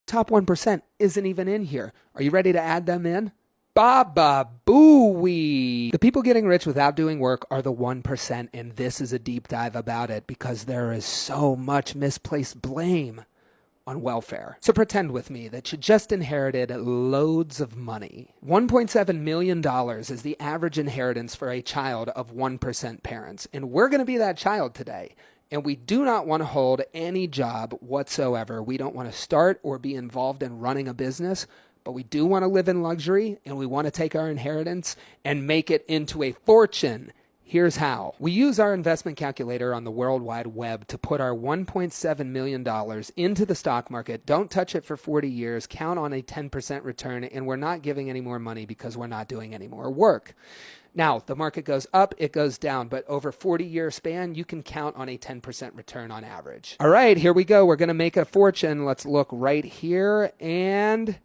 Top 1% isn't even in here. Are you ready to add them in? Baba Booey! The people getting rich without doing work are the 1%, and this is a deep dive about it because there is so much misplaced blame on welfare. So pretend with me that you just inherited loads of money. $1.7 million is the average inheritance for a child of 1% parents, and we're going to be that child today. And we do not want to hold any job whatsoever. We don't want to start or be involved in running a business, but we do want to live in luxury, and we want to take our inheritance and make it into a fortune. Here's how. We use our investment calculator on the World Wide Web to put our $1.7 million into the stock market. Don't touch it for 40 years. Count on a 10% return, and we're not giving any more money because we're not doing any more work. Now, the market goes up, it goes down, but over 40-year span, you can count on a 10% return on average. All right, here we go. We're going to make a fortune. Let's look right here, and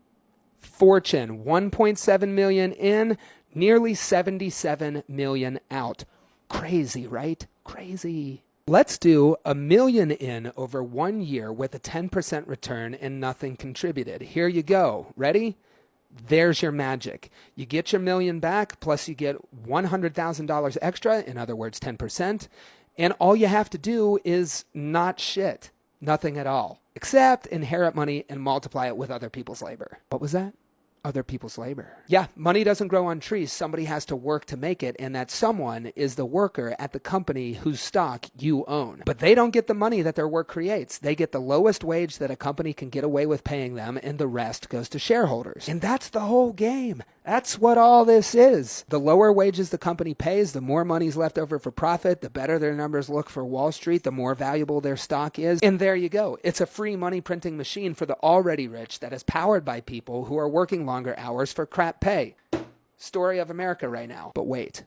fortune. 1.7 million in, nearly 77 million out. Crazy, right? Crazy. Let's do $1 million in over 1 year with a 10% return and nothing contributed. Here you go. Ready? There's your magic. You get your $1 million back, plus you get $100,000 extra, in other words, 10%. And all you have to do is not shit. Nothing at all. Except inherit money and multiply it with other people's labor. What was that? Other people's labor. Yeah, money doesn't grow on trees. Somebody has to work to make it, and that someone is the worker at the company whose stock you own. But they don't get the money that their work creates. They get the lowest wage that a company can get away with paying them, and the rest goes to shareholders. And that's the whole game. That's what all this is. The lower wages the company pays, the more money's left over for profit, the better their numbers look for Wall Street, the more valuable their stock is. And there you go. It's a free money printing machine for the already rich that is powered by people who are working longer hours for crap pay. Story of America right now. But wait.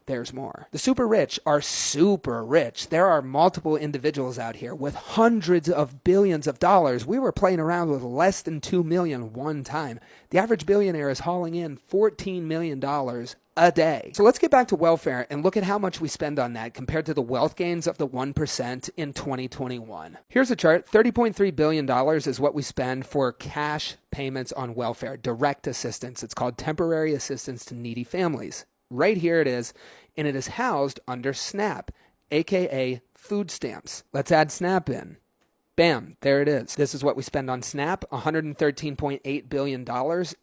There's more. The super rich are super rich. There are multiple individuals out here with hundreds of billions of dollars. We were playing around with less than 2 million one time. The average billionaire is hauling in $14 million a day. So let's get back to welfare and look at how much we spend on that compared to the wealth gains of the 1% in 2021. Here's a chart. $30.3 billion is what we spend for cash payments on welfare, direct assistance. It's called temporary assistance to needy families. Right here it is, and it is housed under SNAP, aka food stamps. Let's add SNAP in. Bam, there it is. This is what we spend on SNAP, $113.8 billion.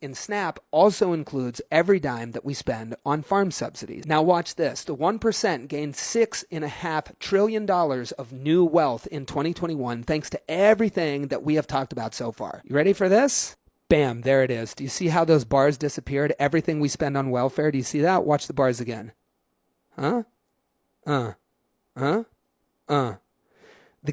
And SNAP also includes every dime that we spend on farm subsidies. Now watch this. The 1% gained $6.5 trillion of new wealth in 2021 thanks to everything that we have talked about so far. You ready for this? Bam, there it is. Do you see how those bars disappeared? Everything we spend on welfare. Do you see that? Watch the bars again. Huh? The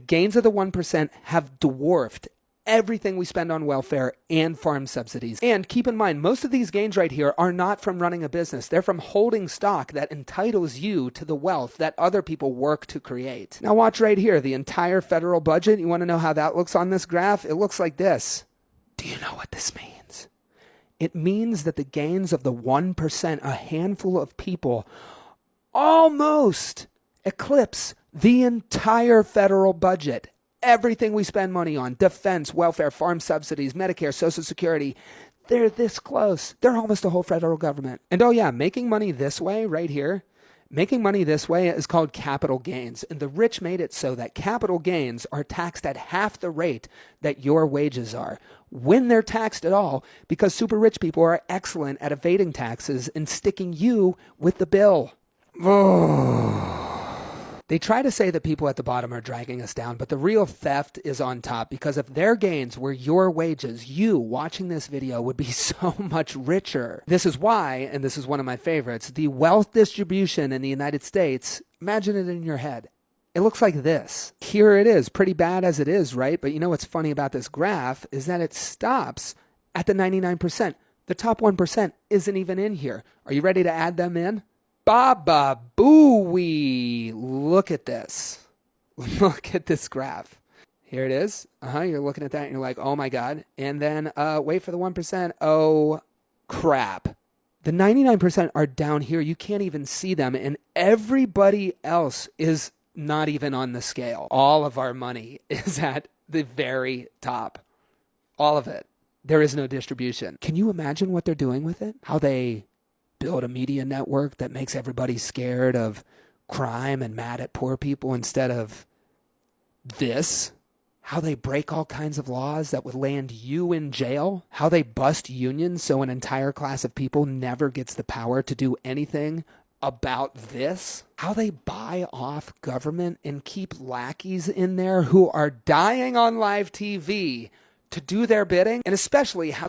gains of the 1% have dwarfed everything we spend on welfare and farm subsidies. And keep in mind, most of these gains right here are not from running a business. They're from holding stock that entitles you to the wealth that other people work to create. Now watch right here. The entire federal budget. You want to know how that looks on this graph? It looks like this. Do you know what this means? It means that the gains of the 1%, a handful of people, almost eclipse the entire federal budget. Everything we spend money on, defense, welfare, farm subsidies, Medicare, Social Security, they're this close. They're almost the whole federal government. And oh yeah, making money this way right here, making money this way is called capital gains, and the rich made it so that capital gains are taxed at half the rate that your wages are, when they're taxed at all, because super rich people are excellent at evading taxes and sticking you with the bill. They try to say that people at the bottom are dragging us down, but the real theft is on top, because if their gains were your wages, you watching this video would be so much richer. This is why, and this is one of my favorites, the wealth distribution in the United States, imagine it in your head. It looks like this. Here it is, pretty bad as it is, right? But you know what's funny about this graph is that it stops at the 99%. The top 1% isn't even in here. Are you ready to add them in? Baba Booey. Look at this. Look at this graph. Here it is. You're looking at that and you're like, oh my God. And then wait for the 1%. Oh crap. The 99% are down here. You can't even see them. And everybody else is not even on the scale. All of our money is at the very top. All of it. There is no distribution. Can you imagine what they're doing with it? How they build a media network that makes everybody scared of crime and mad at poor people instead of this? How they break all kinds of laws that would land you in jail? How they bust unions so an entire class of people never gets the power to do anything about this? How they buy off government and keep lackeys in there who are dying on live TV to do their bidding? And especially how